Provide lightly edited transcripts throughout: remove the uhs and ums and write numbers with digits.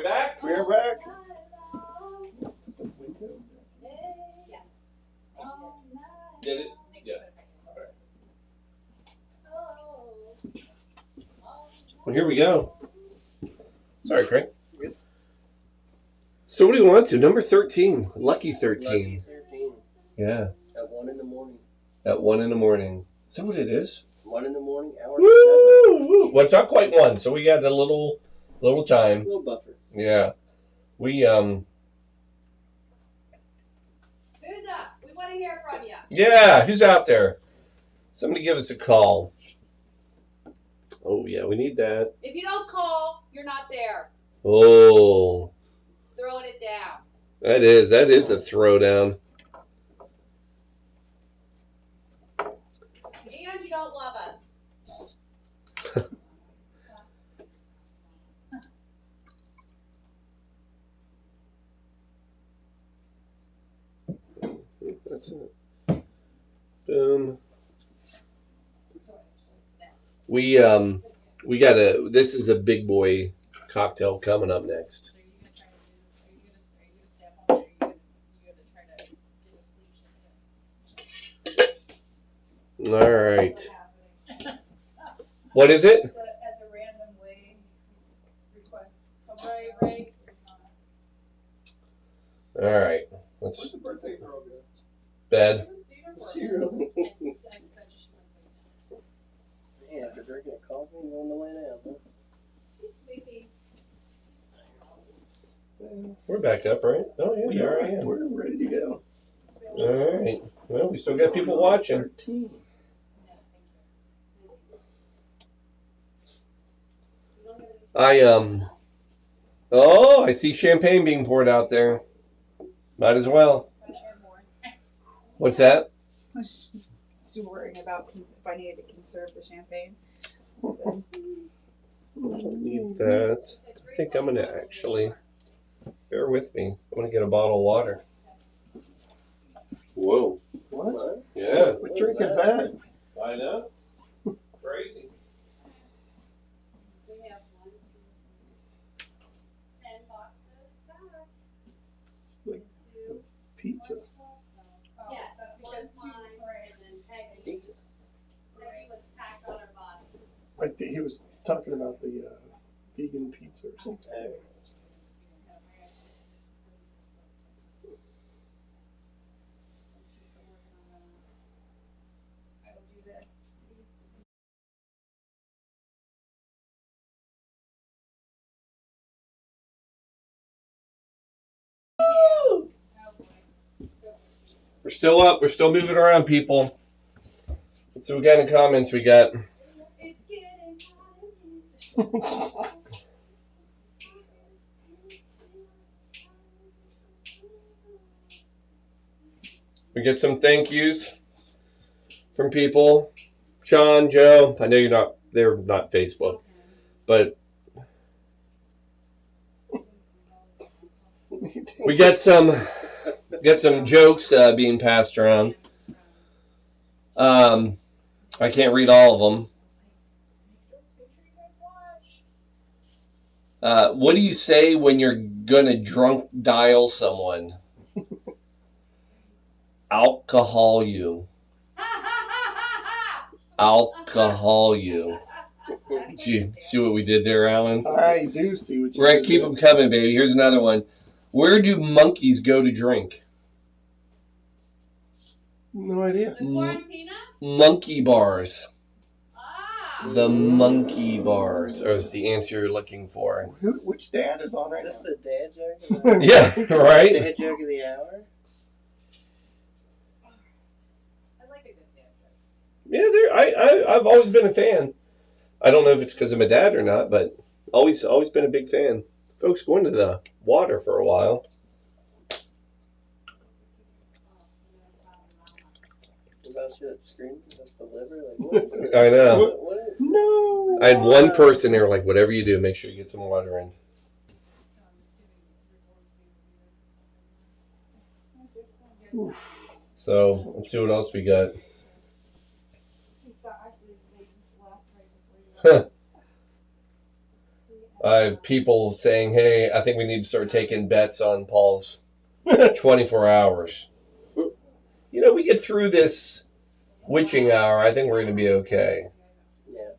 Back? We're back. Did it? Yeah. Well, here we go. Sorry, Craig. So what do you want to? Number 13. Lucky 13. Lucky 13. Yeah. At 1 in the morning. At 1 in the morning. Is that what it is? 1 in the morning, hour Woo! 7. Well, it's not quite 1, so we got a little time. A little buffer. Yeah. We Who's up? We want to hear from you. Yeah, who's out there? Somebody give us a call. Oh yeah, we need that. If you don't call, you're not there. Oh. Throwing it down. That is a throwdown. And you don't love us. That's it. Boom. We got this is a big boy cocktail coming up next. All right. What is it? At the random way request. Right. All right. Let's What's the birthday girl do? bed. Man, after drinking a coffee, you want to lay down, huh? She's sleepy. We're back up, right? Oh yeah, We all are. right. We're ready to go. All right. Well, we still got people watching. 13. Oh, I see champagne being poured out there. Might as well. What's that? She's worrying about if I needed to conserve the champagne. So, I don't need that. I think I'm gonna actually bear with me. I'm gonna get a bottle of water. Whoa. What? Yeah. What drink is that? I know. Crazy. We have 1, 2, 10 boxes back. It's like the pizza. Yes, that's one mine and then Peggy. Peggy was packed on her body. Like he was talking about the vegan pizza or something. I will do this. We're still up. We're still moving around, people. Let's see what we got in the comments. We got. It's getting hot. We get some thank yous from people. Sean, Joe. I know they're not Facebook, but we get some jokes being passed around. I can't read all of them. What do you say when you're gonna drunk dial someone? Alcohol you. Alcohol you. Did you see what we did there, Alan? I do see what you We're gonna did keep there. them coming, baby. Here's another one. Where do monkeys go to drink? No idea. The Quarantina? Monkey bars. Ah! The monkey bars is the answer you're looking for. Which dad is on right Is now? this the dad joke? Of the, Yeah, right? dad joke of the hour? I like a good dancer. Yeah, I've always been a fan. I don't know if it's because I'm a dad or not, but always been a big fan. Folks going to the water for a while. About you that screamed at the liver? Like, what is this? I know. What is, No. I had one person there like, whatever you do, make sure you get some water in. Oof. So let's see what else we got. I have people saying, hey, I think we need to start taking bets on Paul's 24 hours. You know, we get through this witching hour, I think we're going to be okay. Yeah.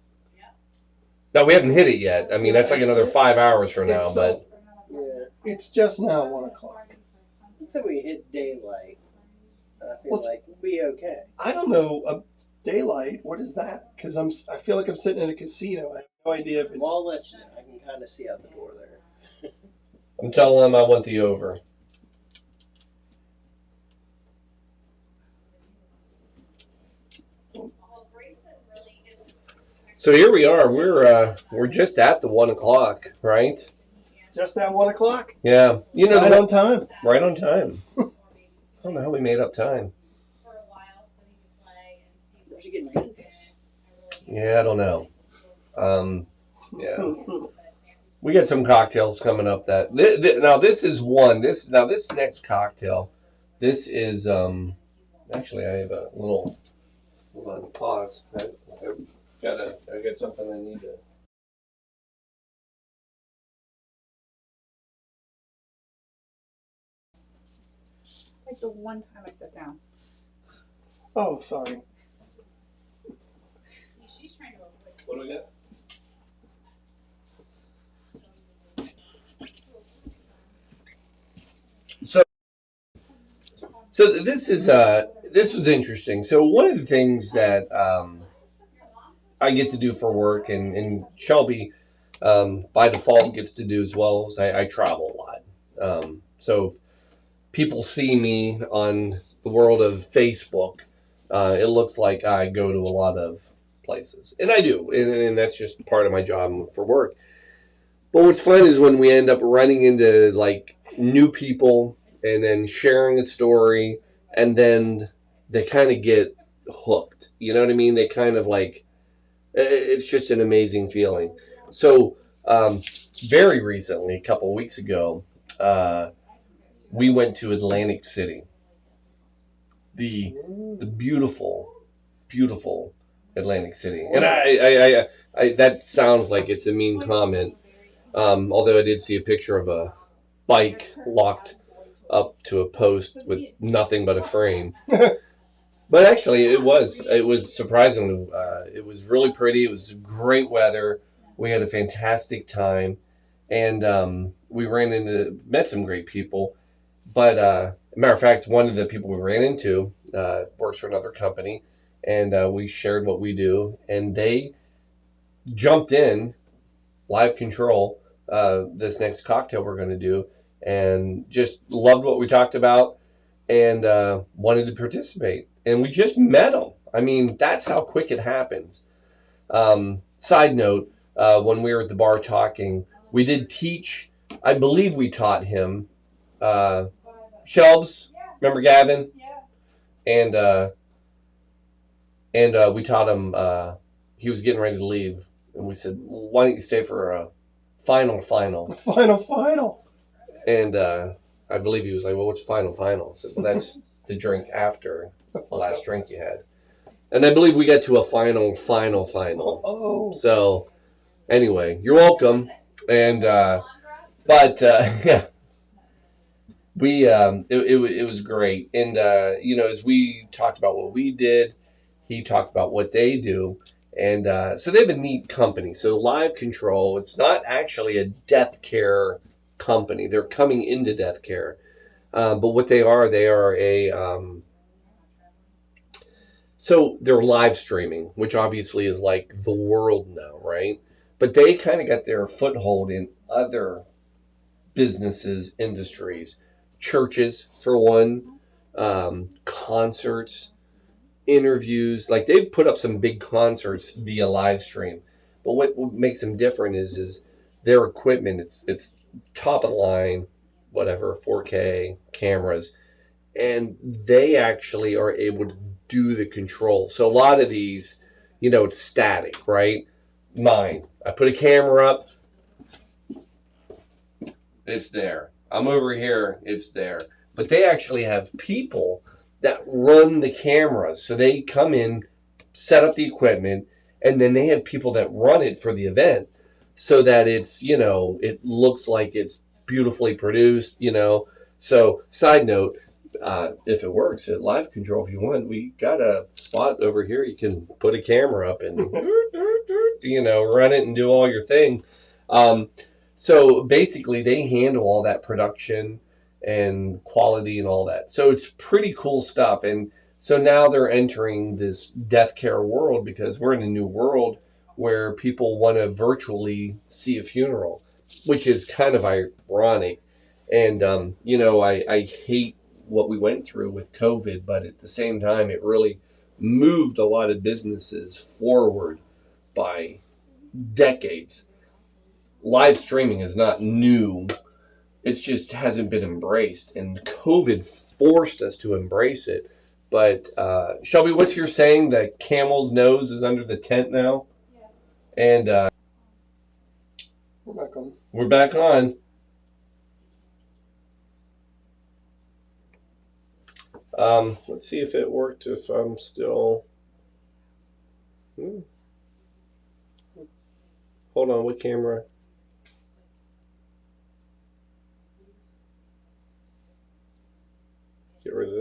No, we haven't hit it yet. I mean, that's like another 5 hours from now, but... Yeah. It's just now 1 o'clock. So we hit daylight. I feel Well, like we'll be okay. I don't know. Daylight, what is that? Because I feel like I'm sitting in a casino. I have no idea if it's... Well, I'll let you know. I can kind of see out the door there. I'm telling them I want the over. So here we are. We're just at the 1 o'clock, right? Just at 1 o'clock? Yeah. You know, Right on time. Right on time. I don't know how we made up time. Where's you getting good at this? Yeah, I don't know. Yeah. We got some cocktails coming up that now this is one. This next cocktail. This is actually I have a little hold on, pause. I got something I need to. Like the one time I sat down. Oh, sorry. She's trying to avoid. What do we got? So this was interesting. So one of the things that I get to do for work, and Shelby by default gets to do as well, is I travel a lot. So if people see me on the world of Facebook, it looks like I go to a lot of places, and I do, and that's just part of my job for work. But what's fun is when we end up running into like new people and then sharing a story, and then they kind of get hooked. You know what I mean? They kind of like, it's just an amazing feeling. So very recently, a couple of weeks ago, we went to Atlantic City, the beautiful, beautiful Atlantic City. And I that sounds like it's a mean comment, although I did see a picture of a bike locked up to a post with nothing but a frame. But actually, it was surprisingly, it was really pretty. It was great weather. We had a fantastic time, and we met some great people. But matter of fact, one of the people we ran into works for another company, and we shared what we do, and they jumped in, live control, this next cocktail we're going to do, and just loved what we talked about, and wanted to participate. And we just met them. I mean, that's how quick it happens. Side note, when we were at the bar talking, we did teach, I believe we taught him, Shelbs, remember Gavin? Yeah. And we taught him, he was getting ready to leave. And we said, why don't you stay for a final? Final. And I believe he was like, well, what's final? I said, well, that's the drink after the last drink you had. And I believe we got to a final. Oh. So anyway, you're welcome. And but yeah, we it was great. And as we talked about what we did, he talked about what they do. And so they have a neat company. So Live Control, it's not actually a death care company. They're coming into death care. But what they are a so they're live streaming, which obviously is like the world now, right? But they kind of got their foothold in other businesses, industries, churches for one, concerts, interviews. Like they've put up some big concerts via live stream. But what makes them different is their equipment. It's top of the line, whatever, 4K cameras, and they actually are able to do the control. So a lot of these, it's static, right? Mine, I put a camera up, it's there. I'm over here, it's there. But they actually have people that run the cameras. So they come in, set up the equipment, and then they have people that run it for the event. so that it's, it looks like it's beautifully produced, So, side note, if it works at Live Control, if you want, we got a spot over here. You can put a camera up and, run it and do all your thing. So basically, they handle all that production and quality and all that. So it's pretty cool stuff. And so now they're entering this death care world because we're in a new world where people want to virtually see a funeral, which is kind of ironic. And, I hate what we went through with COVID, but at the same time, it really moved a lot of businesses forward by decades. Live streaming is not new. It just hasn't been embraced, and COVID forced us to embrace it. But Shelby, what's your saying? That camel's nose is under the tent now? Yeah. And We're back on. we're back on. Let's see if it worked, if I'm still... Hold on, what camera? Get rid of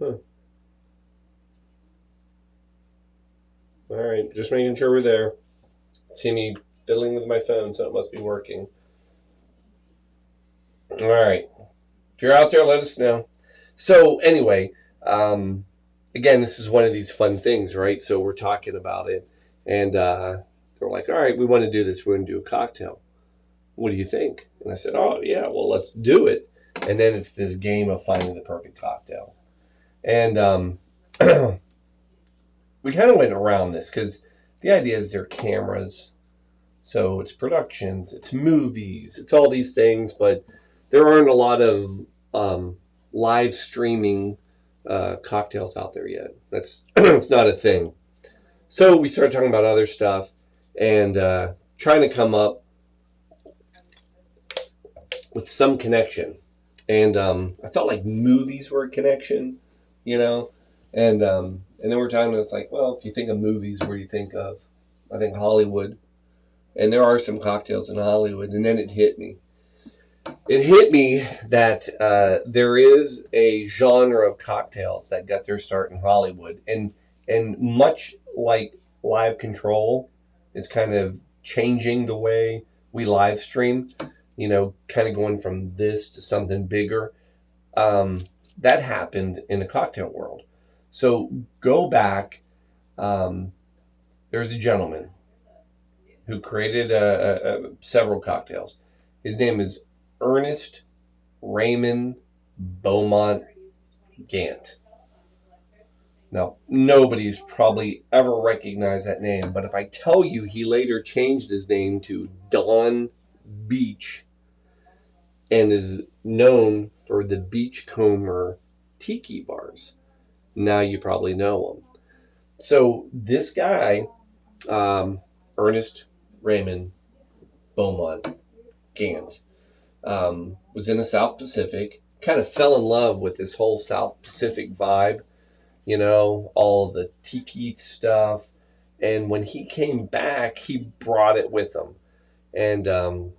that. Alright, just making sure we're there. See me fiddling with my phone, so it must be working. Alright. If you're out there, let us know. So, anyway, again, this is one of these fun things, right? So we're talking about it, and they're like, all right, we want to do this. We're going to do a cocktail. What do you think? And I said, oh, yeah, well, let's do it. And then it's this game of finding the perfect cocktail. And we kind of went around this because the idea is there are cameras. So it's productions, it's movies, it's all these things, but there aren't a lot of live streaming cocktails out there yet. That's it's not a thing. So we started talking about other stuff and trying to come up with some connection. And I felt like movies were a connection, And then we're talking, it's like, well, if you think of movies, where do you think of? I think Hollywood. And there are some cocktails in Hollywood. And then it hit me. It hit me that there is a genre of cocktails that got their start in Hollywood. And much like Live Control is kind of changing the way we live stream, kind of going from this to something bigger. That happened in the cocktail world. So go back. There's a gentleman who created several cocktails. His name is Ernest Raymond Beaumont Gant. Now, nobody's probably ever recognized that name, but if I tell you he later changed his name to Don Beach and is known for the Beachcomber tiki bars, now you probably know him. So this guy, Ernest Raymond Beaumont Gant, was in the South Pacific, kind of fell in love with this whole South Pacific vibe, all the tiki stuff. And when he came back, he brought it with him and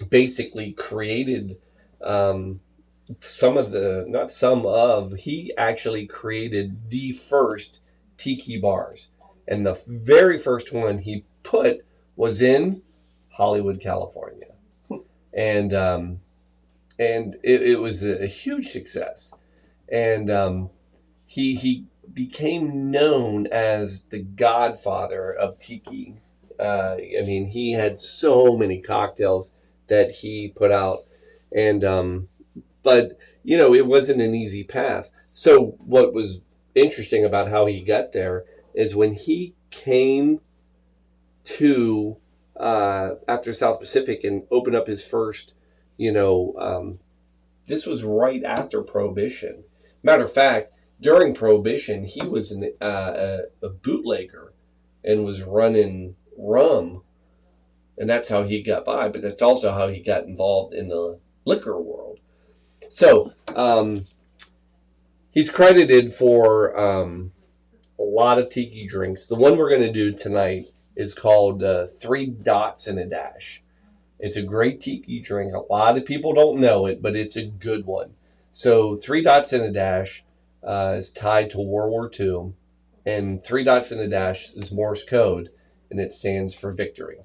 basically created he actually created the first tiki bars. And the very first one he put was in Hollywood, California. And it was a huge success. And he became known as the godfather of tiki. He had so many cocktails that he put out. And but, it wasn't an easy path. So what was interesting about how he got there is when he came to after South Pacific and opened up his first, this was right after Prohibition. Matter of fact, during Prohibition, he was a bootlegger and was running rum, and that's how he got by. But that's also how he got involved in the liquor world. So he's credited for a lot of tiki drinks. The one we're going to do tonight is called 3 Dots and a Dash. It's a great tiki drink. A lot of people don't know it, but it's a good one. So 3 Dots and a Dash is tied to World War II, and 3 Dots and a Dash is Morse code, and it stands for victory.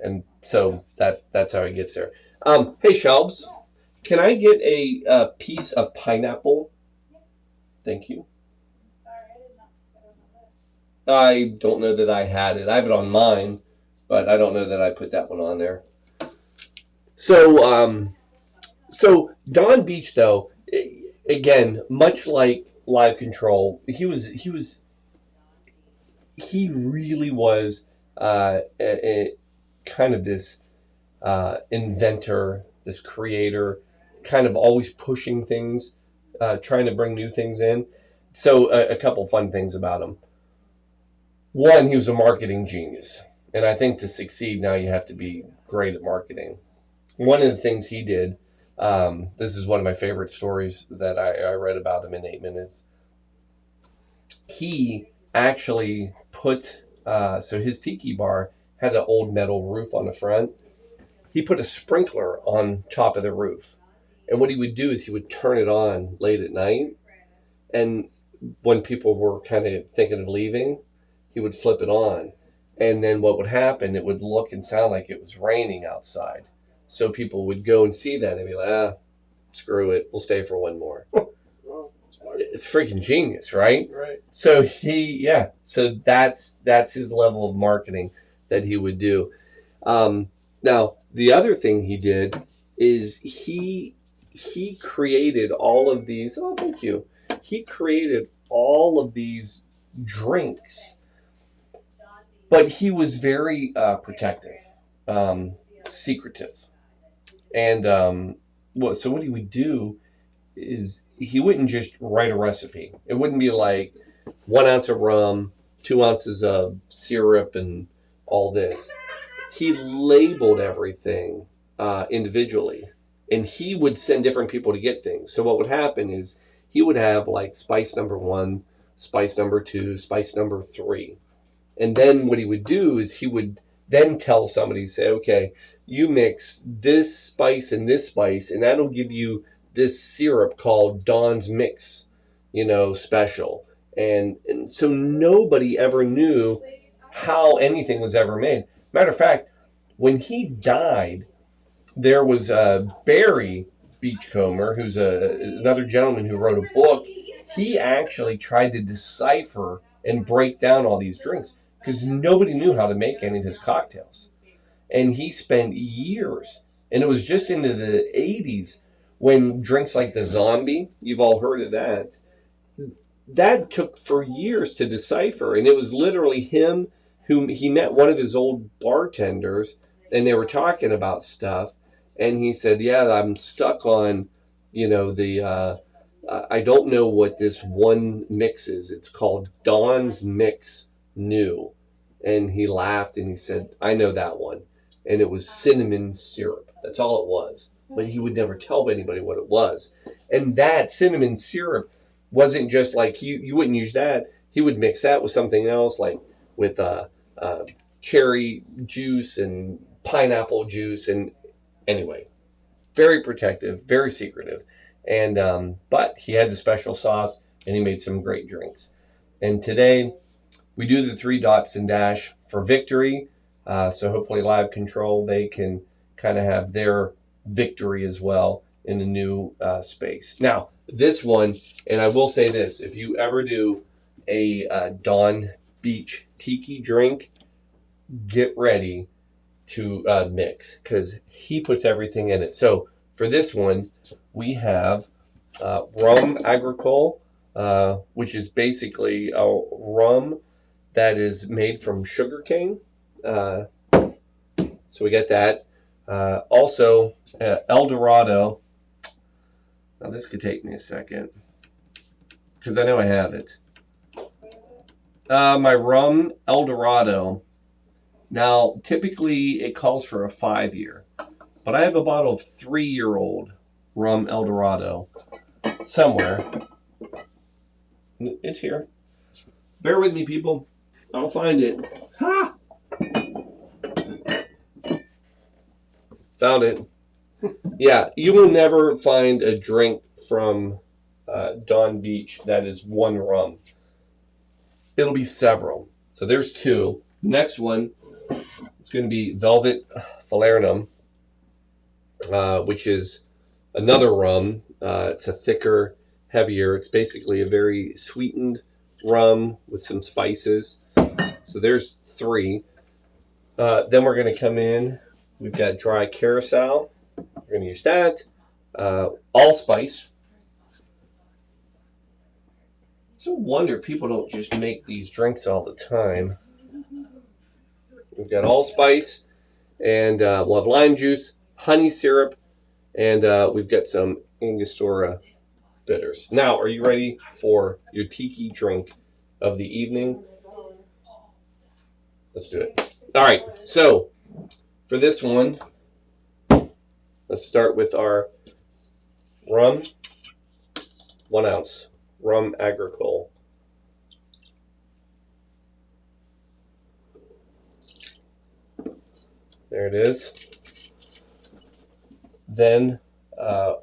And so that's how it gets there. Hey, Shelbs, can I get a piece of pineapple? Thank you. Sorry, I did not see that on the list. I don't know that I had it. I have it on mine, but I don't know that I put that one on there. So, so Don Beach, though, again, much like Live Control, he really was a kind of this inventor, this creator, kind of always pushing things, trying to bring new things in. So a couple fun things about him. One, he was a marketing genius. And I think to succeed now, you have to be great at marketing. One of the things he did, this is one of my favorite stories that I read about him in 8 Minutes. He actually put, so his tiki bar had an old metal roof on the front. He put a sprinkler on top of the roof. And what he would do is he would turn it on late at night. And when people were kind of thinking of leaving, he would flip it on. And then what would happen, it would look and sound like it was raining outside. So people would go and see that and be like, screw it, we'll stay for one more. Oh, smart. It's freaking genius, right? Right. So so that's his level of marketing that he would do. Now, the other thing he did is he created all of these, oh, thank you. He created all of these drinks, but he was very protective, secretive. And so what he would do is he wouldn't just write a recipe. It wouldn't be like 1 ounce of rum, 2 ounces of syrup, and all this. He labeled everything individually, and he would send different people to get things. So what would happen is he would have like spice number 1, spice number 2, spice number 3. And then what he would do is he would then tell somebody, say, okay, you mix this spice, and that'll give you this syrup called Don's Mix, special. And so nobody ever knew how anything was ever made. Matter of fact, when he died, there was Barry Beachcomber, who's another gentleman who wrote a book. He actually tried to decipher and break down all these drinks because nobody knew how to make any of his cocktails. And he spent years, and it was just into the 80s when drinks like the Zombie, you've all heard of that took for years to decipher. And it was literally him whom he met one of his old bartenders, and they were talking about stuff. And he said, yeah, I'm stuck on, I don't know what this one mix is. It's called Don's Mix New. And he laughed and he said, I know that one. And it was cinnamon syrup. That's all it was. But he would never tell anybody what it was. And that cinnamon syrup wasn't just like, you wouldn't use that. He would mix that with something else, like with cherry juice and pineapple juice. And anyway, very protective, very secretive. And but he had the special sauce, and he made some great drinks. And today, we do the 3 Dots and Dash for victory. So hopefully Live Control, they can kind of have their victory as well in a new space. Now, this one, and I will say this, if you ever do a Don Beach Tiki drink, get ready to mix because he puts everything in it. So for this one, we have rum agricole, which is basically a rum that is made from sugarcane. So we get that. Also, El Dorado. Now this could take me a second because I know I have it. My rum El Dorado. Now, typically it calls for a 5-year, but I have a bottle of 3-year-old rum El Dorado somewhere. It's here. Bear with me, people. I'll find it. Ha! Found it. Yeah, you will never find a drink from Dawn Beach that is one rum. It'll be several. So there's two. Next one is going to be Velvet Flarenum, which is another rum. It's a thicker, heavier. It's basically a very sweetened rum with some spices. So there's three. Then we're going to come in. We've got Dry Carousel. We're going to use that. Allspice. It's a wonder people don't just make these drinks all the time. We've got allspice, and we'll have lime juice, honey syrup, and we've got some Angostura bitters. Now, are you ready for your tiki drink of the evening? Let's do it. All right, so for this one, let's start with our rum, 1 ounce. Rum Agricole. There it is. Then we're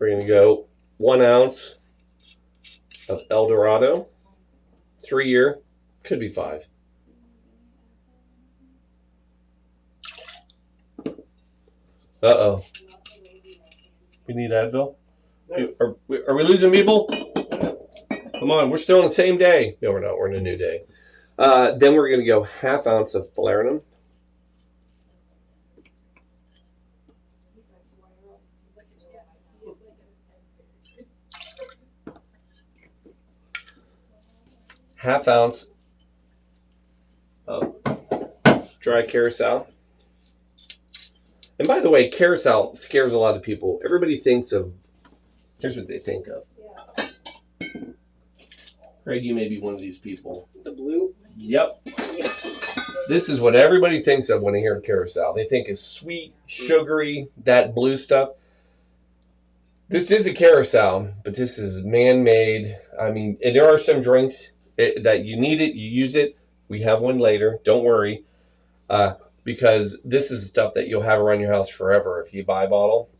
going to go 1 ounce of El Dorado. 3-year, could be 5. Uh-oh. We need Advil? Are we losing people? Come on, we're still on the same day. No, we're not. We're in a new day. Then we're going to go 1/2 ounce of Flarenum. Half ounce of Dry Carousel. And by the way, Carousel scares a lot of people. Everybody thinks of, here's what they think of. Craig, you may be one of these people. The blue? Yep. This is what everybody thinks of when they hear Carousel. They think it's sweet, sugary, that blue stuff. This is a Carousel, but this is man-made. I mean, and there are some drinks that you need it, you use it. We have one later. Don't worry. Because this is stuff that you'll have around your house forever if you buy a bottle.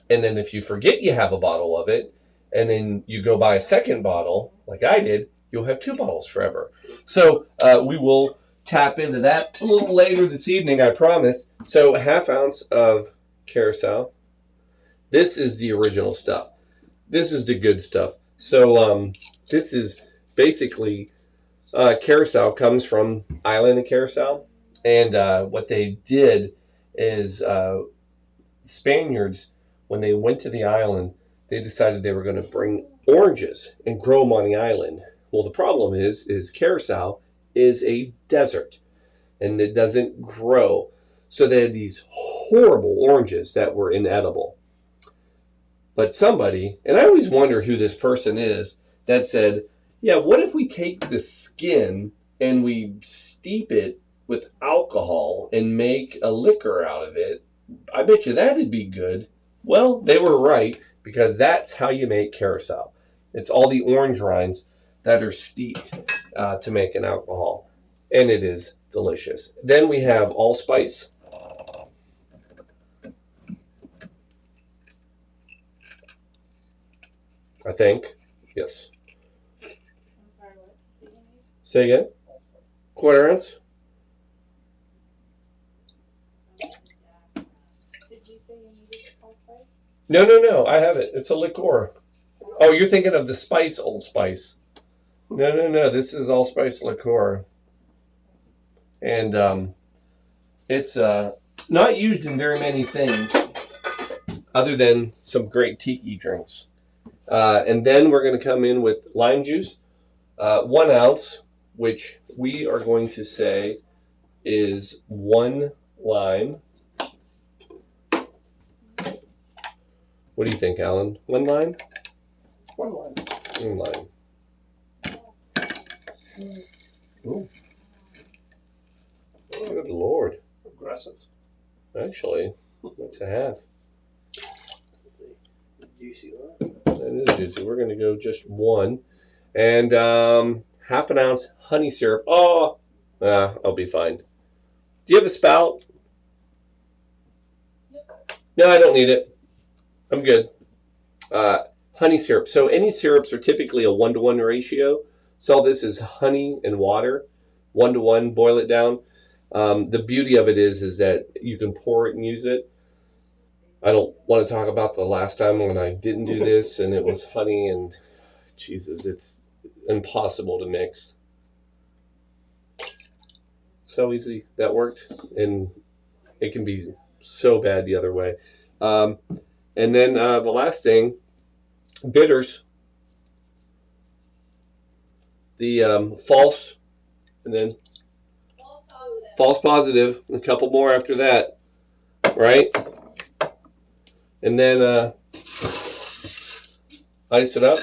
And then if you forget you have a bottle of it, and then you go buy a second bottle, like I did, you'll have 2 bottles forever. So we will tap into that a little later this evening, I promise. So 1/2 ounce of Carousel. This is the original stuff. This is the good stuff. So this is basically, Carousel comes from Island of Carousel. And what they did is Spaniards, when they went to the island, they decided they were going to bring oranges and grow them on the island. Well, the problem is Carousel is a desert, and it doesn't grow. So they had these horrible oranges that were inedible. But somebody, and I always wonder who this person is, that said, yeah, what if we take the skin and we steep it with alcohol and make a liquor out of it? I bet you that'd be good. Well, they were right, because that's how you make Carousel. It's all the orange rinds that are steeped to make an alcohol. And it is delicious. Then we have allspice. I think. Yes. I'm sorry, what? Say again? 1/4 ounce? Did you say you needed allspice? No. I have it. It's a liqueur. Oh, you're thinking of the spice allspice. No. This is allspice liqueur. And it's not used in very many things other than some great tiki drinks. And then we're going to come in with lime juice, 1 ounce, which we are going to say is 1 lime. What do you think, Alan? 1 lime? 1 line. 1 lime. Ooh. Good Lord. Aggressive. Actually, that's a half. Juicy one. That is juicy. We're going to go just 1. And half an ounce honey syrup. Oh, I'll be fine. Do you have a spout? No, I don't need it. I'm good. Honey syrup. So any syrups are typically a 1-to-1 ratio. So this is honey and water, 1-to-1. Boil it down. The beauty of it is that you can pour it and use it. I don't want to talk about the last time when I didn't do this and it was honey and Jesus, it's impossible to mix. So easy. That worked. And it can be so bad the other way. And then the last thing, bitters. The false, and then false positive, and a couple more after that, right? And then ice it up.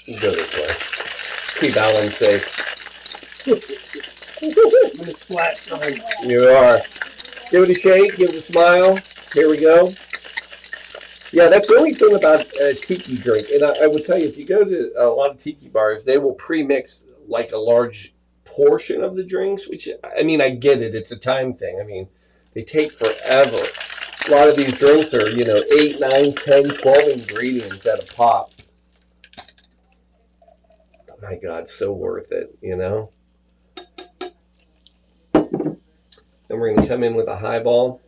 Go this way. Keep Alan safe. I'm gonna splat time. You are. Give it a shake. Give it a smile. Here we go. Yeah, that's the only thing about a tiki drink. And I would tell you, if you go to a lot of tiki bars, they will pre-mix like a large portion of the drinks, which, I mean, I get it. It's a time thing. I mean, they take forever. A lot of these drinks are, 8, 9, 10, 12 ingredients at a pop. Oh my God, so worth it, Then we're going to come in with a highball.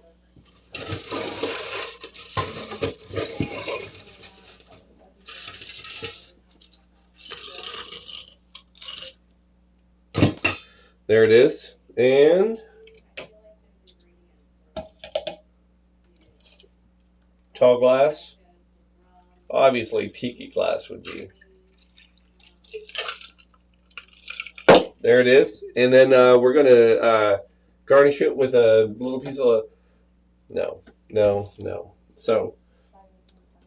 There it is. And tall glass. Obviously, tiki glass would be. There it is. And then we're going to garnish it with a little piece of... No. So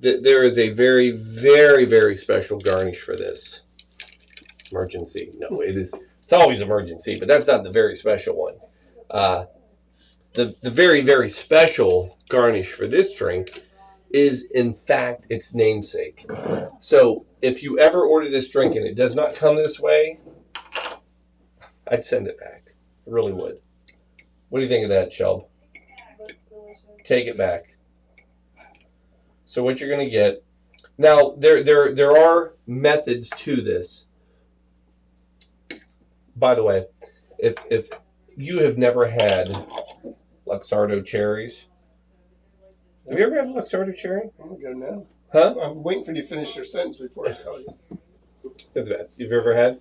there is a very, very, very special garnish for this. Emergency. No, it is... It's always emergency, but that's not the very special one. The very, very special garnish for this drink is, in fact, its namesake. So if you ever order this drink and it does not come this way, I'd send it back. I really would. What do you think of that, Shelb? Take it back. So what you're going to get... Now, there are methods to this. By the way, if you have never had Luxardo cherries, have you ever had Luxardo cherry? I'm gonna go now. Huh? I'm waiting for you to finish your sentence before I tell you. Look at that. You've ever had?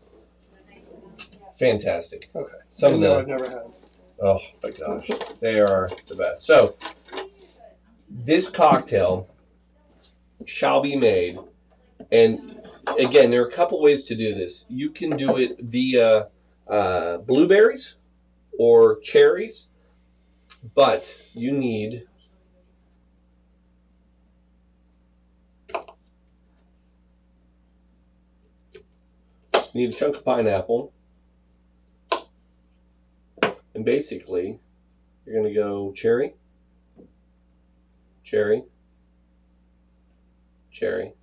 Fantastic. Okay. Some of No, them. I've never had. Oh my gosh, they are the best. So this cocktail shall be made, and again, there are a couple ways to do this. You can do it via blueberries or cherries, but you need a chunk of pineapple, and basically you're going to go cherry, cherry, cherry,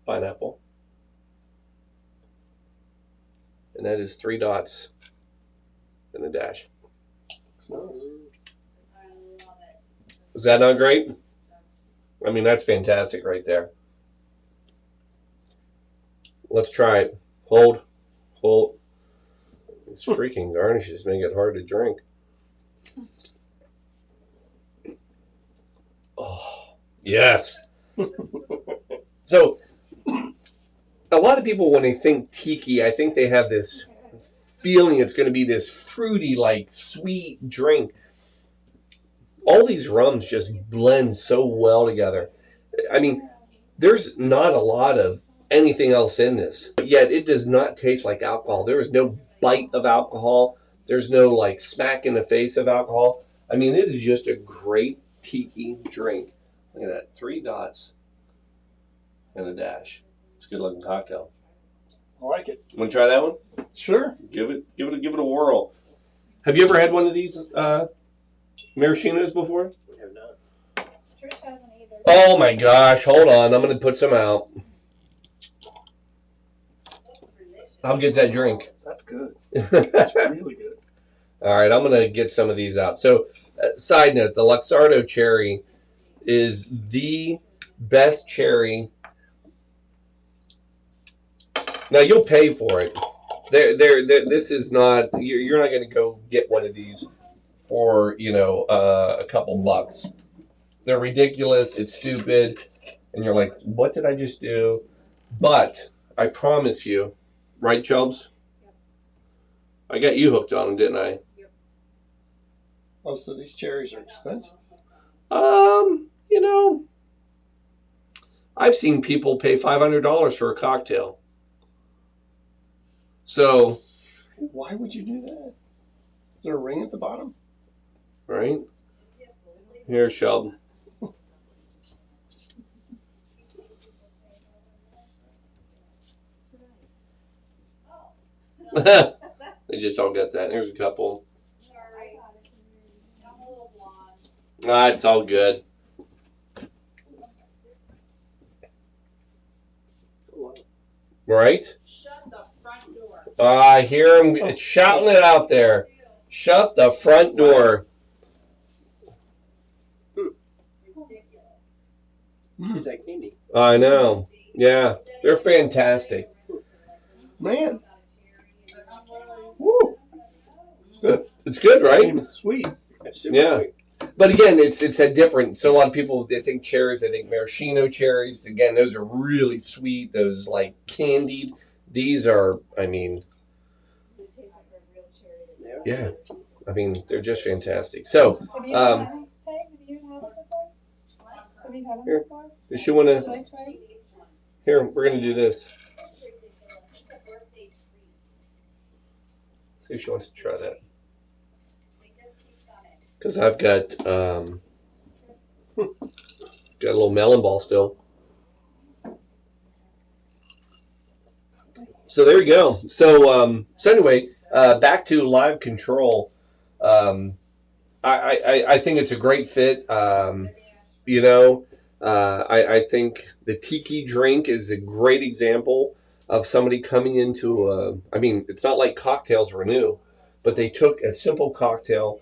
pineapple. And that is 3 dots and a dash. Is that not great? I mean, that's fantastic right there. Let's try it. Hold. These freaking garnishes make it hard to drink. Oh, yes. So, a lot of people, when they think tiki, I think they have this feeling it's going to be this fruity, like, sweet drink. All these rums just blend so well together. I mean, there's not a lot of anything else in this, but yet it does not taste like alcohol. There is no bite of alcohol. There's no, like, smack in the face of alcohol. I mean, it is just a great tiki drink. Look at that. 3 dots and a dash. It's a good looking cocktail. I like it. Want to try that one? Sure. Give it a whirl. Have you ever had one of these, Maraschinos before? We have not. Trish hasn't either. Oh my gosh, hold on. I'm going to put some out. I'll get that drink. That's good. That's really good. All right, I'm going to get some of these out. So, side note, the Luxardo cherry is the best cherry. Now, you'll pay for it. This is not, you're not going to go get one of these for, a couple bucks. They're ridiculous. It's stupid. And you're like, what did I just do? But I promise you, right, Chubbs? I got you hooked on them, didn't I? Oh, so these cherries are expensive. I've seen people pay $500 for a cocktail. So, Why would you do that? Is there a ring at the bottom? right? Here, Sheldon. They just all got that. Here's a couple. Sorry. I'm a little blonde. It's all good. Right? Shut the front door. I hear him shouting it out there. Shut the front door. Is that candy? I know. Yeah, they're fantastic. Man. Woo. It's good. It's good, right? Sweet. That's super Yeah. sweet. But again, it's a different. So a lot of people, they think cherries. They think maraschino cherries. Again, those are really sweet. Those like candied. These are, yeah. They're just fantastic. So, Have you had it? Have you had it before? Have you had Here. it before? does she want Should to? I try it? Here, we're gonna do this. See if she wants to try that. Because I've got got a little melon ball still. So there you go. So anyway, back to live control. I think it's a great fit. I think the tiki drink is a great example of somebody coming into it's not like Cocktails Renew, but they took a simple cocktail,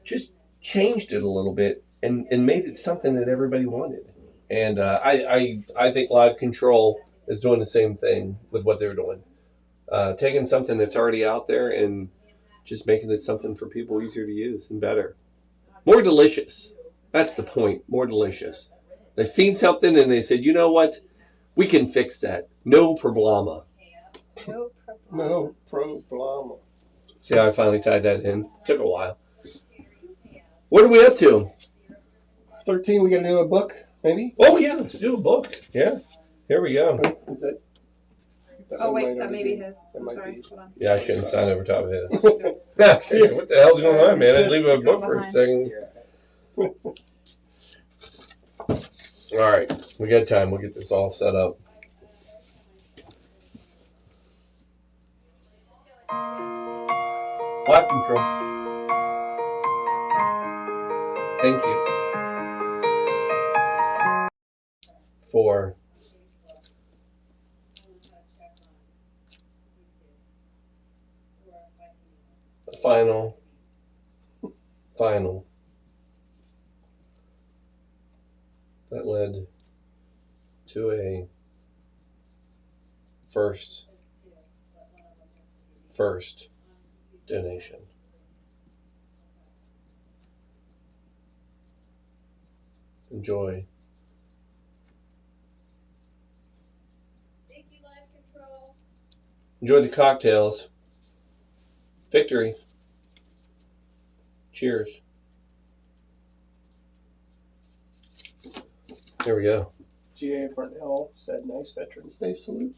just changed it a little bit, and made it something that everybody wanted. And I think Live Control is doing the same thing with what they're doing. Taking something that's already out there and just making it something for people easier to use and better. More delicious. That's the point. More delicious. They've seen something and they said, you know what? We can fix that. No problema. No problema. See how I finally tied that in? Took a while. What are we up to? 13, we got to do a book, maybe? Oh, yeah. Let's do a book. Yeah. Here we go. Is that? Oh one wait, might that already may be be- his. that I'm might sorry. be- Hold on. Yeah, I shouldn't sign over top of his. What the hell's going on, man? I'd leave a book for a second. All right. We got time. We'll get this all set up. Live control. Thank you for the final that led to a first donation. Enjoy. Thank you, Live Control. Enjoy the cocktails. Victory. Cheers. There we go. G.A. Farnell said, nice Veterans Day salute.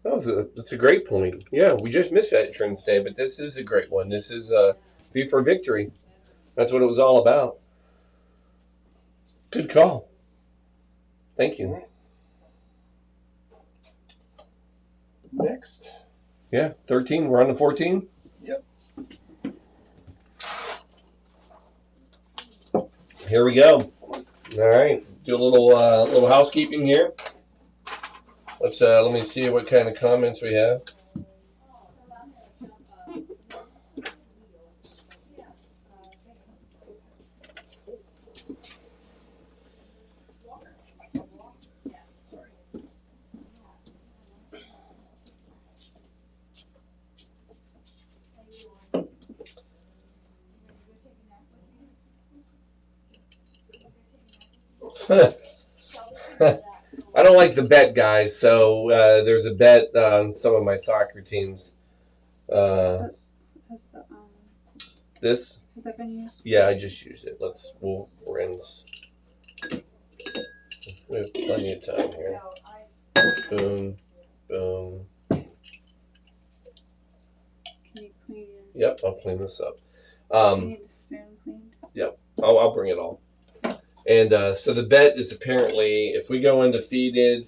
That's a great point. Yeah, we just missed Veterans Day, but this is a great one. This is V for Victory. That's what it was all about. Good call. Thank you. Next. Yeah, 13. We're on to 14. Yep. Here we go. All right, do a little housekeeping here. Let me see what kind of comments we have. Sorry. I don't like the bet, guys. So there's a bet on some of my soccer teams. Has This, that been used? yeah, I just used it. We'll rinse. We have plenty of time here. Boom, boom. Can you clean your... Yep, I'll clean this up. Do you need the spoon cleaned? I'll bring it all. And so the bet is apparently if we go undefeated,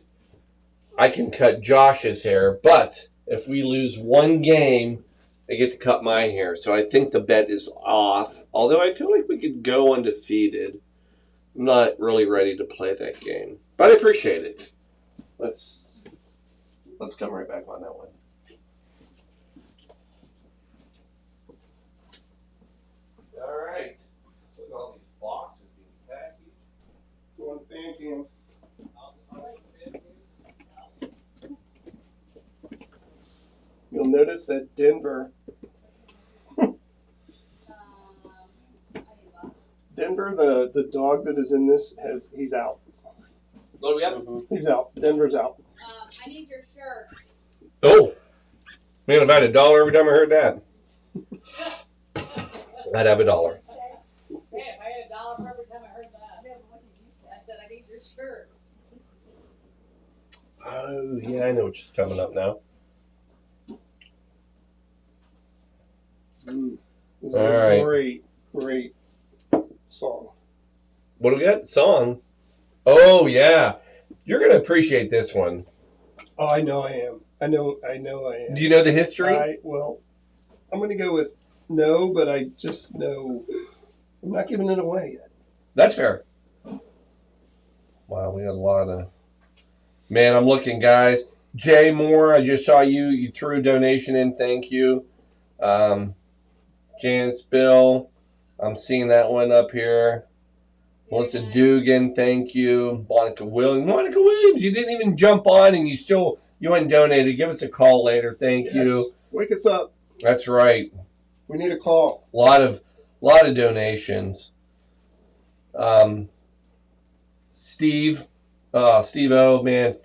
I can cut Josh's hair, but if we lose one game, they get to cut my hair. So I think the bet is off, although I feel like we could go undefeated. I'm not really ready to play that game, but I appreciate it. Let's come right back on that one. All right. Look at all these boxes being packaged. One fan cam. You'll notice that Denver, the dog that is in this he's out. What do we have? He's out. Denver's out. I need your shirt. Oh, man, if I had $1 every time I heard that, I'd have $1. Man, if I had $1 for every time I heard that. What did you say? I said I need your shirt. Oh, yeah, I know what's coming up now. This is All a right. great song. What do we got? Song. Oh, yeah. You're going to appreciate this one. Oh, I know I am. I know I am. Do you know the history? I'm going to go with no, but I just know I'm not giving it away yet. That's fair. Wow, we got a lot of... Man, I'm looking, guys. Jay Moore, I just saw you. You threw a donation in. Thank you. Janet's Bill. I'm seeing that one up here. Melissa Dugan, thank you. Monica Williams, you didn't even jump on and you went and donated. Give us a call later. Thank you. Wake us up. That's right. We need a call. A lot of donations. Steve O, man,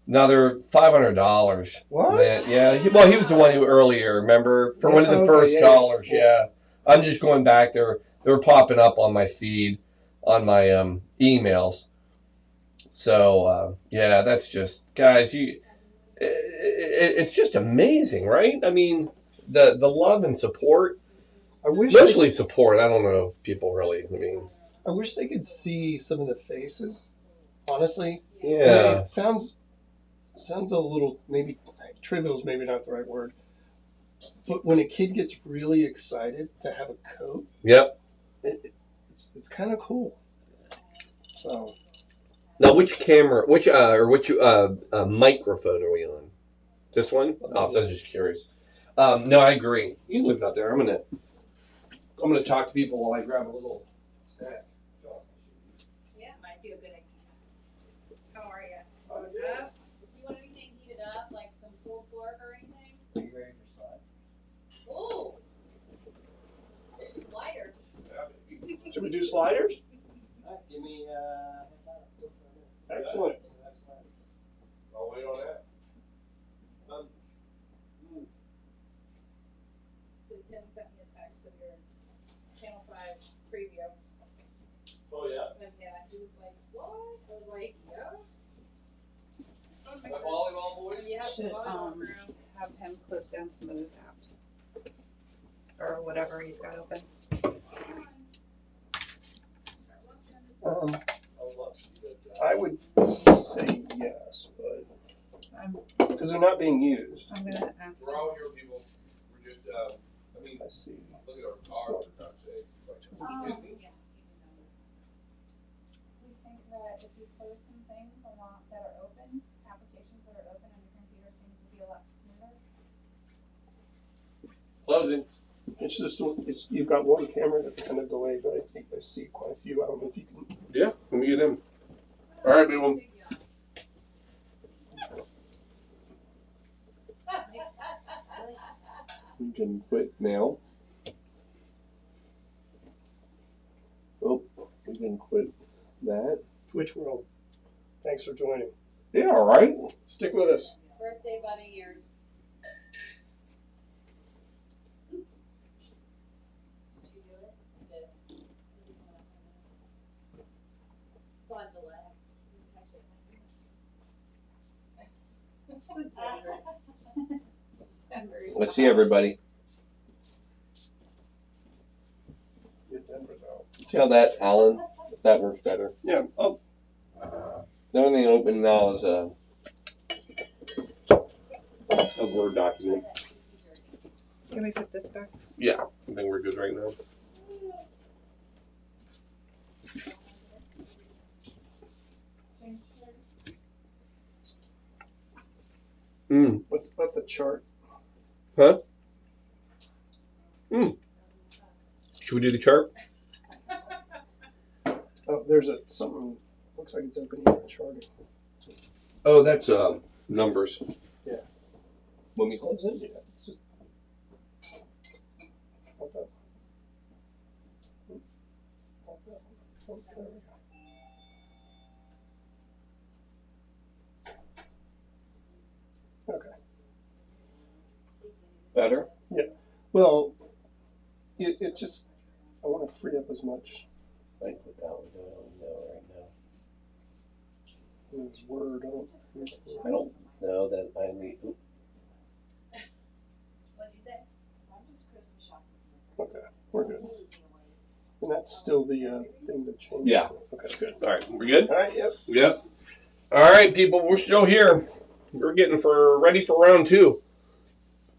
another $500. What? Man, yeah. He was the one who earlier, remember? For one of the first callers, yeah. I'm just going back there. They were popping up on my feed, on my emails. So, yeah, that's just, guys, it's just amazing, right? I mean, the love and support. Mostly support. I don't know if people really, I wish they could see some of the faces, honestly. Yeah. It sounds a little, maybe, trivial is maybe not the right word. But when a kid gets really excited to have a coat, yep, it's kind of cool. So now, which microphone are we on? This one? Oh, I was just curious. No, I agree. You live out there. I'm gonna talk to people while I grab a little snack. Yeah, might be a good idea. How are you? Do you want anything heated up, like some pulled pork or anything? Are you ready for slides? Ooh. Sliders. should we do sliders? Give me Excellent. I'll wait on that. So Tim sent me a text of your Channel 5 preview. Oh, yeah. And yeah, he was like, what? I was like, yeah. My volleyball boys? Yeah, should have him close down some of those apps. Or whatever he's got open. I would say yes, but because they're not being used. I'm gonna ask We're him. all here, people. We're just, Let's see. look at our car, for God's sake. Yeah. that if you close some things a lot that are open, applications that are open on your computer, things will be a lot smoother. Closing. It's just you've got one camera that's kind of delayed, but I think I see quite a few. I don't know if you can. Yeah, let me get in. All right, people. We can quit now. Oh, we can quit that. Twitch World. Thanks for joining. Yeah, all right. Stick with us. Birthday bunny ears. Did you do it? I did. It's on delay. Let's see everybody. Get Denver's out. See how that, Alan? That works better. Yeah. Oh, The only thing open now is a Word document. Can we put this back? Yeah, I think we're good right now. What's the chart? Huh? Should we do the chart? Oh, there's something. Looks like it's open here. Charting. Oh, that's numbers. Yeah. When we close it? Yeah. It's just. Hold up. There we go. Okay. Better? Well, it just, I want to free up as much I put that one down right now. as Word. I don't know that I need. What'd you say? I'm just Christmas shopping. Okay, we're good. And that's still the thing to change. Yeah. Okay, good. All right, we're good? All right, yep. Yep. All right, people, we're still here. We're getting ready for round 2.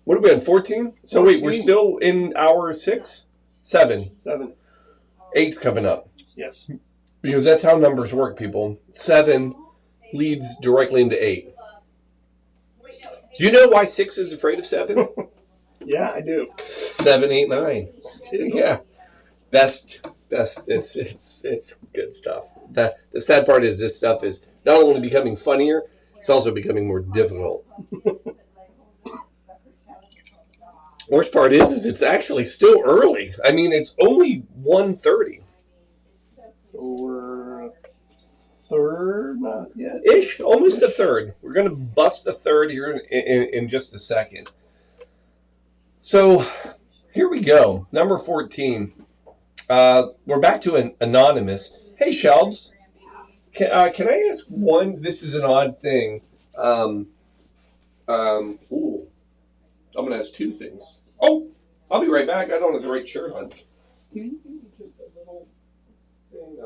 What are we on, 14? So wait, we're 14. still in hour 6? 7. 7. 8's coming up. Yes. Because that's how numbers work, people. 7 leads directly into 8. Do you know why 6 is afraid of 7? Yeah, I do. 7, 8, 9. Too. Yeah. Best. It's good stuff. The sad part is this stuff is not only becoming funnier, it's also becoming more difficult. Worst part is it's actually still early. I mean, it's only 1:30. So we're third, not yet. Ish, almost a third. We're going to bust a third here in just a second. So here we go. Number 14. We're back to an anonymous. Hey, Shelves. Can I ask one? This is an odd thing. Ooh. I'm going to ask 2 things. Oh, I'll be right back. I don't have the right shirt on. Can you do just a little thing?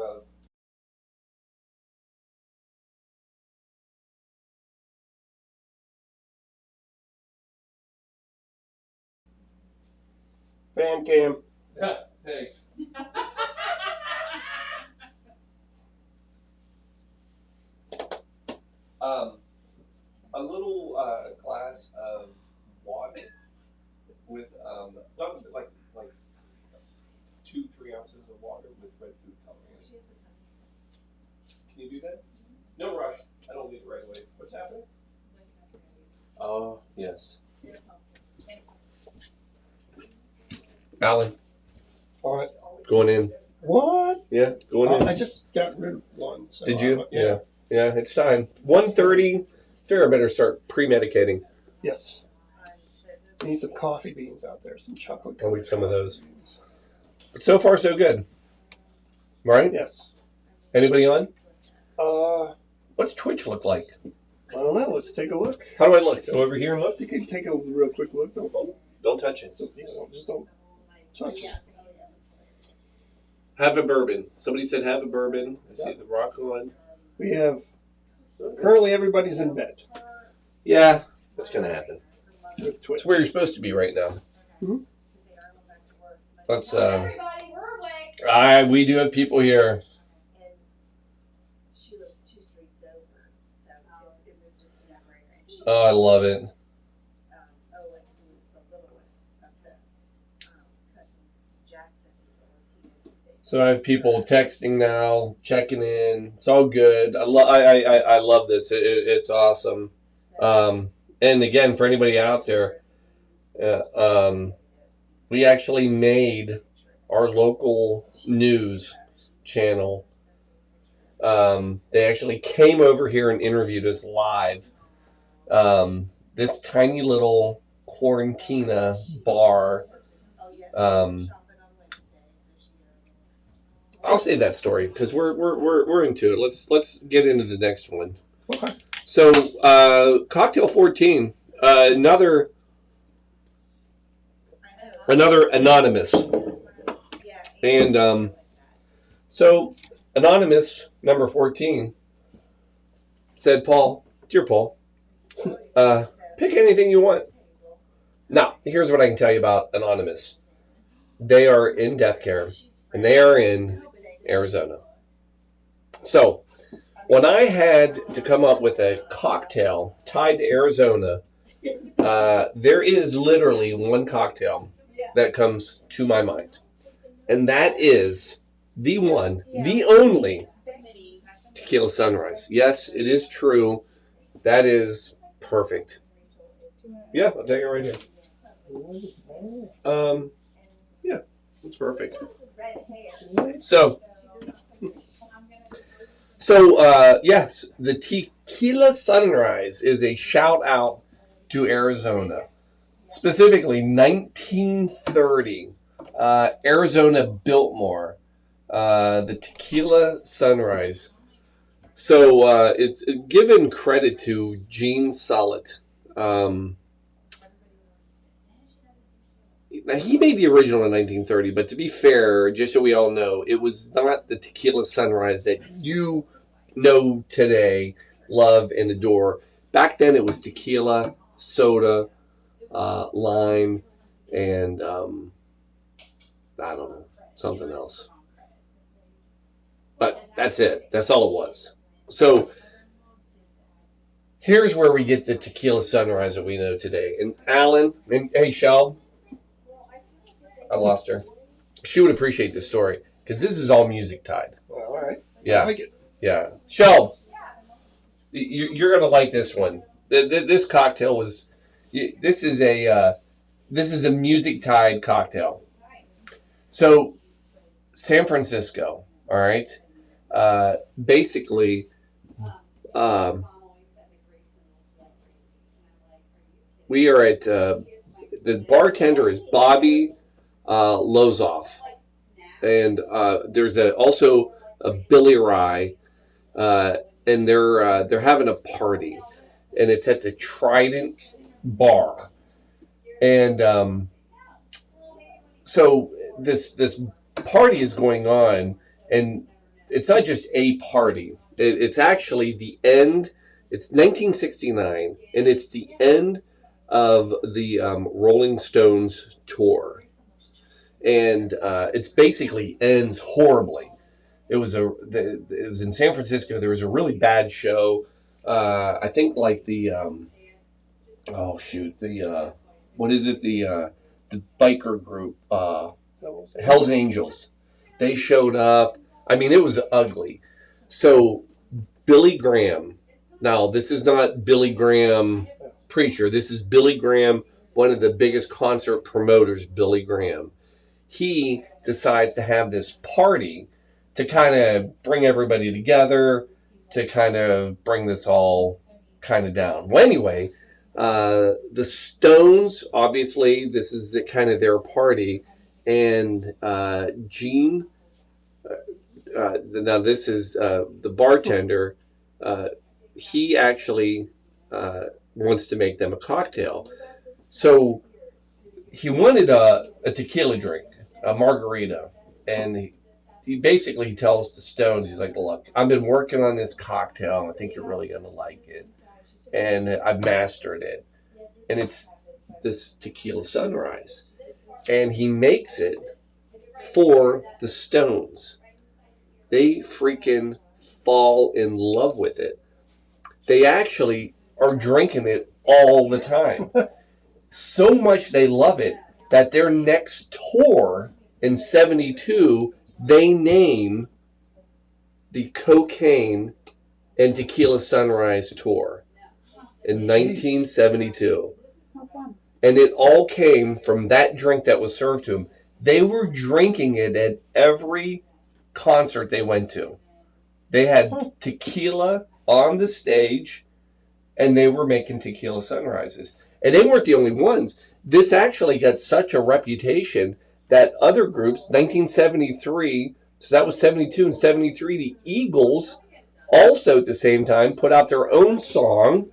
Fan cam. Yeah, thanks. A little glass of water with not like 2-3 ounces of water with red food coloring in it. Can you do that? No rush. I don't need it right away. What's happening? Oh, yes. Alan, All right. going in. What? Yeah, going in. I just got rid of one. So Did you? Yeah. Yeah, it's time. 1:30. Farrah better start pre-medicating. Yes. Need some coffee beans out there. Some chocolate. I'll eat some of those. But so far, so good. Right? Yes. Anybody on? I What's Twitch look like? don't know. Let's take a look. How do I look? Go over here and look? You can take a real quick look. Don't touch it. Just don't touch it. Have a bourbon. Somebody said have a bourbon. I see the rock on. We have currently everybody's in bed Yeah, that's going to happen. with Twitch. It's where you're supposed to be right now. Mhm. Let's, Everybody, we're awake. we do have people here. Oh, I love it. So I have people texting now, checking in. It's all good. I love this. It's awesome. And again, for anybody out there, we actually made our local news channel. They actually came over here and interviewed us live. This tiny little Quarantina bar. I'll save that story because we're into it. Let's get into the next one. Okay. So, Cocktail 14, another anonymous, and so anonymous number 14 said, "Paul, dear Paul, pick anything you want." Now, here's what I can tell you about anonymous. They are in death care, and they are in Arizona. So, when I had to come up with a cocktail tied to Arizona, there is literally one cocktail that comes to my mind. And that is the one, the only Tequila Sunrise. Yes, it is true. That is perfect. Yeah, I'll take it right here. Yeah, it's perfect. So, yes, the Tequila Sunrise is a shout out to Arizona. Specifically, 1930, Arizona Biltmore, the Tequila Sunrise. So, it's given credit to Gene Solid. Now, he made the original in 1930, but to be fair, just so we all know, it was not the Tequila Sunrise that you know today, love, and adore. Back then, it was tequila, soda, lime, and I don't know, something else. But that's it. That's all it was. So here's where we get the Tequila Sunrise that we know today. And Alan, and hey, Shell, I lost her. She would appreciate this story because this is all music tied. Well, all right. Yeah. I like it. Yeah. Shell, you're going to like this one. This cocktail was, this is a music tied cocktail. So San Francisco, all right, basically, we are at, the bartender is Bobby Lozoff, and there's also a Billy Rye, and they're having a party, and it's at the Trident Bar, and so this party is going on, and it's not just a party. It's actually the end. It's 1969, and it's the end of the Rolling Stones tour. And it's basically ends horribly. It was in San Francisco. There was a really bad show. I think like the what is it, the biker group, Hell's Angels. They showed up. I mean, it was ugly. So Billy Graham. Now, this is not Billy Graham preacher. This is Billy Graham, one of the biggest concert promoters, Billy Graham. He decides to have this party to kind of bring everybody together, to kind of bring this all kind of down. Well, anyway, the Stones, obviously, this is kind of their party. And Gene, now this is the bartender, he actually wants to make them a cocktail. So he wanted a tequila drink, a margarita, and he basically tells the Stones, he's like, look, I've been working on this cocktail, and I think you're really going to like it. And I've mastered it. And it's this Tequila Sunrise. And he makes it for the Stones. They freaking fall in love with it. They actually are drinking it all the time. So much they love it that their next tour in 72, they name the Cocaine and Tequila Sunrise tour in 1972. How fun. And it all came from that drink that was served to them. They were drinking it at every concert they went to. They had tequila on the stage, and they were making tequila sunrises. And they weren't the only ones. This actually got such a reputation that other groups, 1973, so that was 72 and 73, the Eagles also at the same time put out their own song,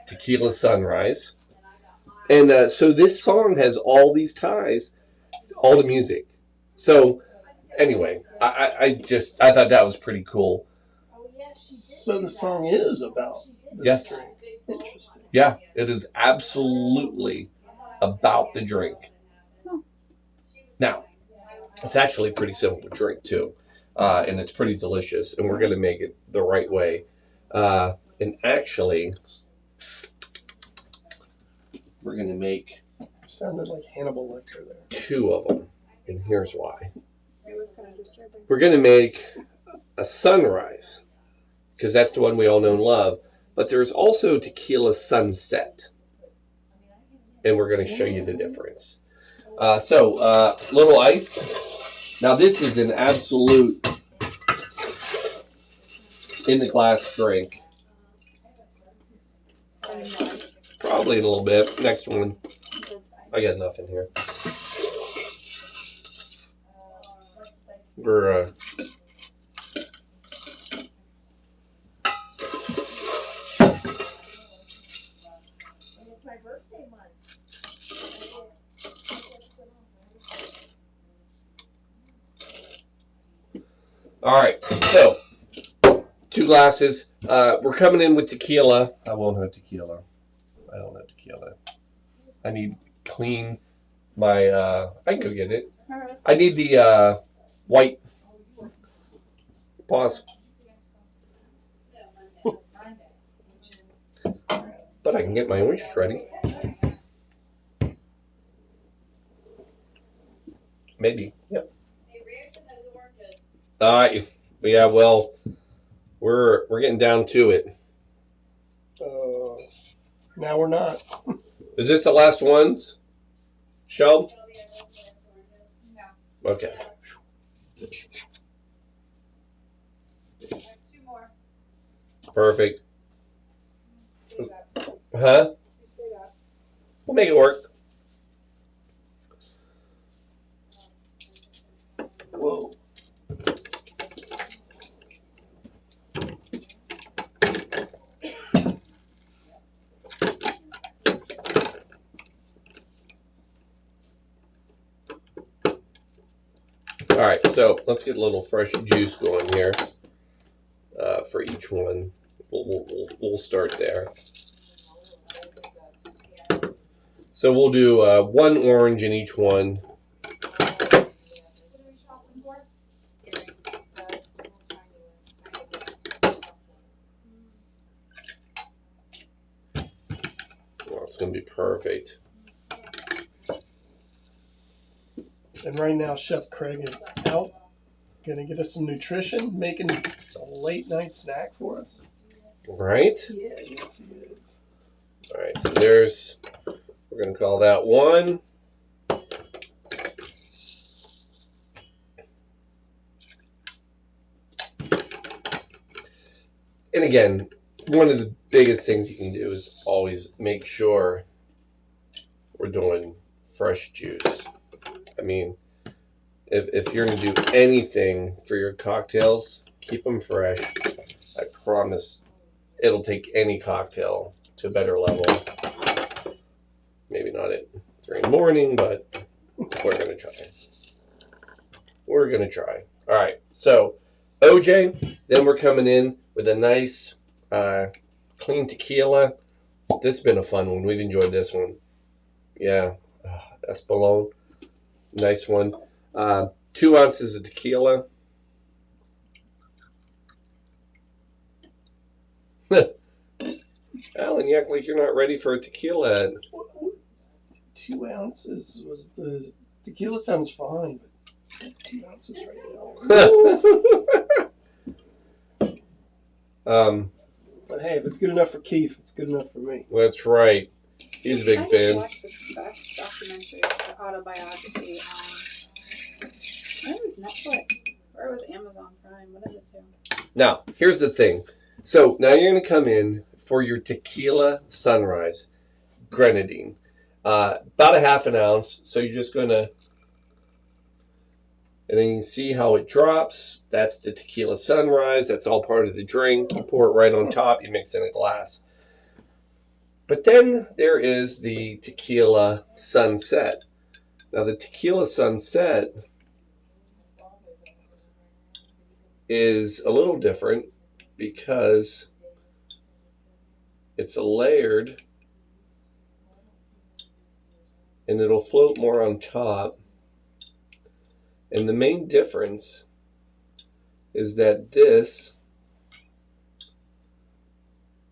Tequila Sunrise. And so this song has all these ties, all the music. So anyway, I thought that was pretty cool. So the song is about this Yes. drink. Interesting. Yeah, it is absolutely about the drink. Now, it's actually pretty simple to drink too, and it's pretty delicious. And we're going to make it the right way. And actually, we're going to make Sounded like Hannibal Lecter there. 2 of them, and here's why. It was kind of disturbing. We're going to make a sunrise, because that's the one we all know and love. But there's also Tequila Sunset, and we're going to show you the difference. So, little ice. Now, this is an absolute in-the-glass drink. Probably in a little bit. Next one. I got nothing here. We're all right, so 2 glasses. We're coming in with tequila. I won't have tequila. I don't have tequila. I need clean my. I can go get it. I need the white. Pause. But I can get my oranges ready. Maybe. Yep. Yeah. Well, we're getting down to it. Now we're not. Is this the last ones? Shell? No. Okay. I have 2 more. Perfect. Say that. Huh? You say that. We'll make it work. Whoa. All right, so let's get a little fresh juice going here for each one. We'll start there. So we'll do 1 orange in each one. Well, it's going to be perfect. And right now, Chef Craig is out, gonna get us some nutrition, making a late night snack for us. Right? Yes, he is. All right, so there's, we're going to call that 1. And again, one of the biggest things you can do is always make sure we're doing fresh juice. I mean, if you're going to do anything for your cocktails, keep them fresh. I promise it'll take any cocktail to a better level. Maybe not at 3 in the morning, but we're going to try. We're going to try. All right, so OJ, then we're coming in with a nice clean tequila. This has been a fun one. We've enjoyed this one. Yeah, Espolón. Nice one. 2 ounces of tequila. Alan, you act like you're not ready for a tequila. 2 ounces was the tequila. Sounds fine, but 2 ounces right now. But hey, if it's good enough for Keith, it's good enough for me. That's right. He's a big I just fan. watched the best documentary, the autobiography on, it was Netflix or it was Amazon Prime, one of the two. Now, here's the thing. So now you're going to come in for your Tequila Sunrise grenadine. About a half an ounce. So you're just going to, and then you can see how it drops. That's the Tequila Sunrise. That's all part of the drink. You pour it right on top. You mix in a glass. But then there is the Tequila Sunset. Now the Tequila Sunset is a little different because it's a layered and it'll float more on top. And the main difference is that this,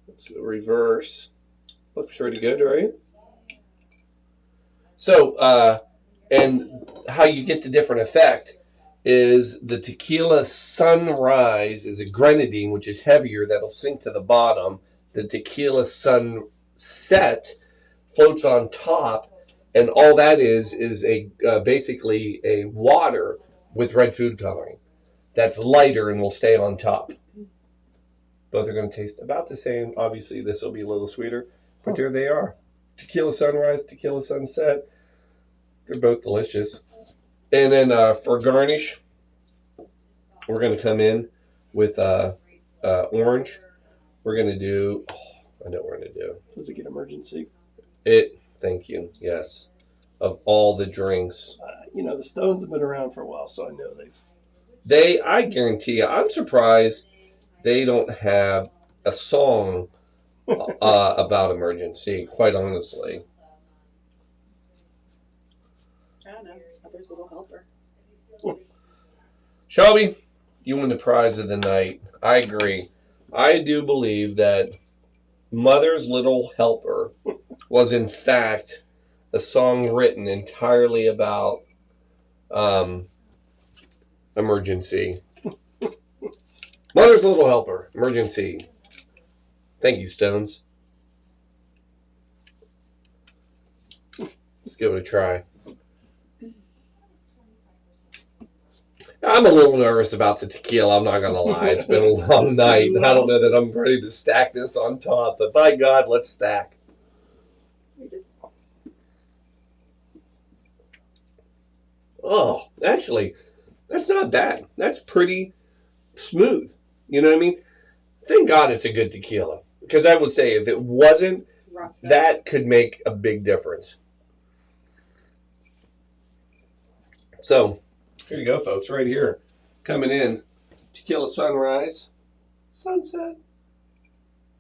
it's the reverse, looks pretty good, right? So, and how you get the different effect is the Tequila Sunrise is a grenadine, which is heavier, that'll sink to the bottom. The Tequila Sunset floats on top, and all that is a basically a water with red food coloring. That's lighter and will stay on top. Both are going to taste about the same. Obviously, this will be a little sweeter, but there they are. Tequila Sunrise, Tequila Sunset. They're both delicious. And then for garnish, we're going to come in with orange. We're going to do, I know what we're going to do. Does it get emergency? Thank you, yes. Of all the drinks. The Stones have been around for a while, so I know I guarantee you, I'm surprised they don't have a song about emergency, quite honestly. I don't know. Mother's Little Helper. Shelby, you win the prize of the night. I agree. I do believe that Mother's Little Helper was in fact a song written entirely about emergency. Mother's Little Helper, emergency. Thank you, Stones. Let's give it a try. I'm a little nervous about the tequila. I'm not going to lie. It's been a long night. I don't know that I'm ready to stack this on top, but by God, let's stack. Oh, actually, that's not bad. That's pretty smooth. You know what I mean? Thank God it's a good tequila. Because I would say if it wasn't, that could make a big difference. So, here you go, folks. Right here. Coming in. Tequila Sunrise. Sunset.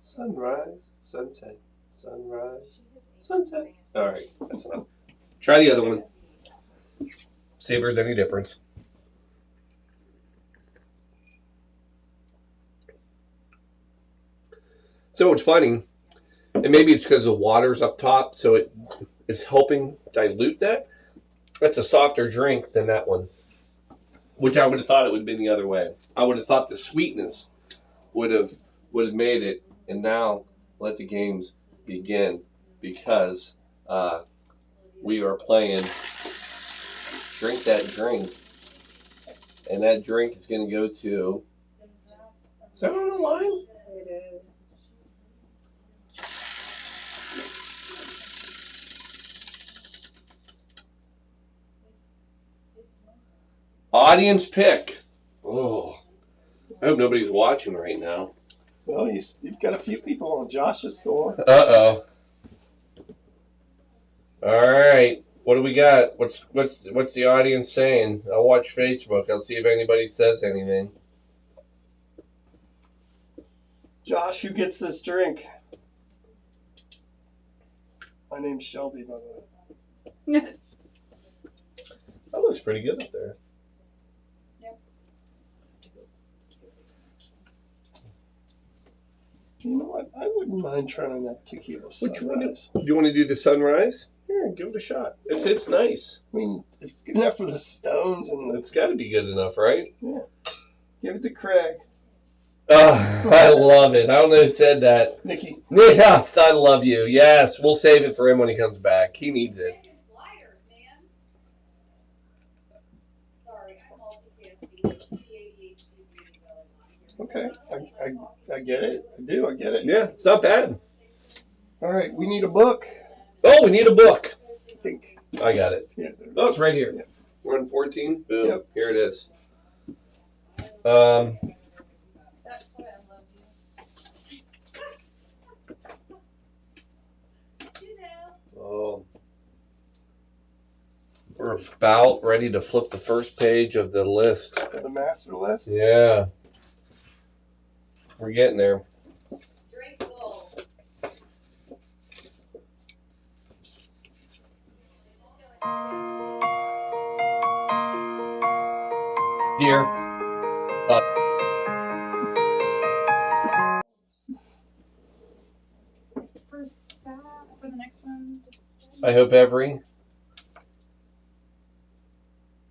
Sunrise. Sunset. Sunrise. Sunset. All right. That's enough. Try the other one. See if there's any difference. So it's funny, and maybe it's because the water's up top, so it is helping dilute that. That's a softer drink than that one, which I would have thought it would have been the other way. I would have thought the sweetness would have made it, and now let the games begin because we are playing Drink That Drink, and that drink is going to go to. Is that on the line? It is. Audience pick. Oh, I hope nobody's watching right now. Well, you've got a few people on Josh's store. Uh-oh. All right. What do we got? What's the audience saying? I'll watch Facebook. I'll see if anybody says anything. Josh, who gets this drink? My name's Shelby, by the way. That looks pretty good up there. You know what? I wouldn't mind trying that tequila Which one? sunrise. Do you want to do the sunrise? Here, give it a shot. It's nice. I mean, if it's good enough for the stones and It's got to be good enough, right? yeah. Give it to Craig. I love it. I don't know who said that. Nikki. Yeah, I love you. Yes, we'll save it for him when he comes back. He needs it. Okay. I get it. I do. I get it. Yeah, it's not bad. All right. We need a book. Oh, we need a book. I think. I got it. Yeah. Oh, it's right here. Yeah. We're on 14. Boom. Yep. Here it is. That's why I love you. Oh, we're about ready to flip the first page of the list. The master list. Yeah. We're getting there. Drink gold. Dear. For the next one. I hope every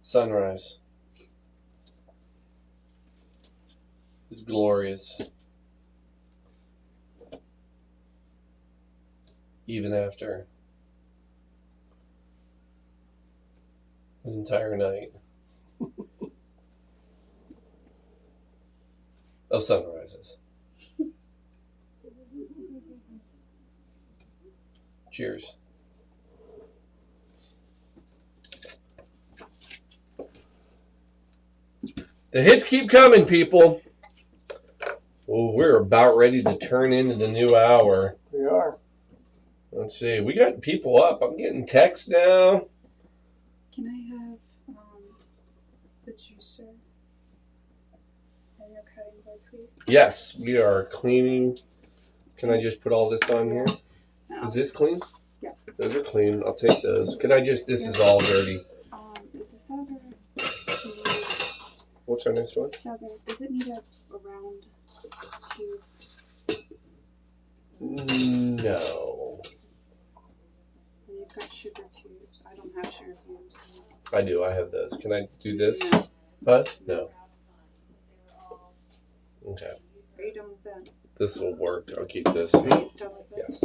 sunrise is glorious, even after an entire night of sunrises. Cheers. The hits keep coming, people. Well, we're about ready to turn into the new hour. We are. Let's see. We got people up. I'm getting texts now. Can I have the juicer and your cutting board, please? Yes, we are cleaning. Can I just put all this on here? No. Is this clean? Yes. Those are clean. I'll take those. Can I just, this is all dirty. Is the Saucer, What's our next one? does it need a round cube? No. You've got sugar cubes. I don't have sugar cubes. I do. I have those. Can I do this? No. Huh? No. Okay. Are you done with that? This will work. I'll keep this. Done with that? Yes.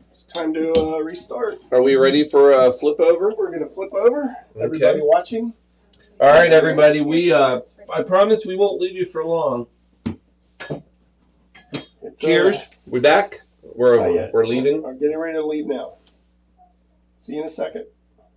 It's time to restart. Are we ready for a flip over? We're gonna flip over. Okay. Everybody watching. All right, everybody. We I promise we won't leave you for long. It's, Cheers. We back. We're over. Not yet. We're leaving. I'm getting ready to leave now. See you in a second.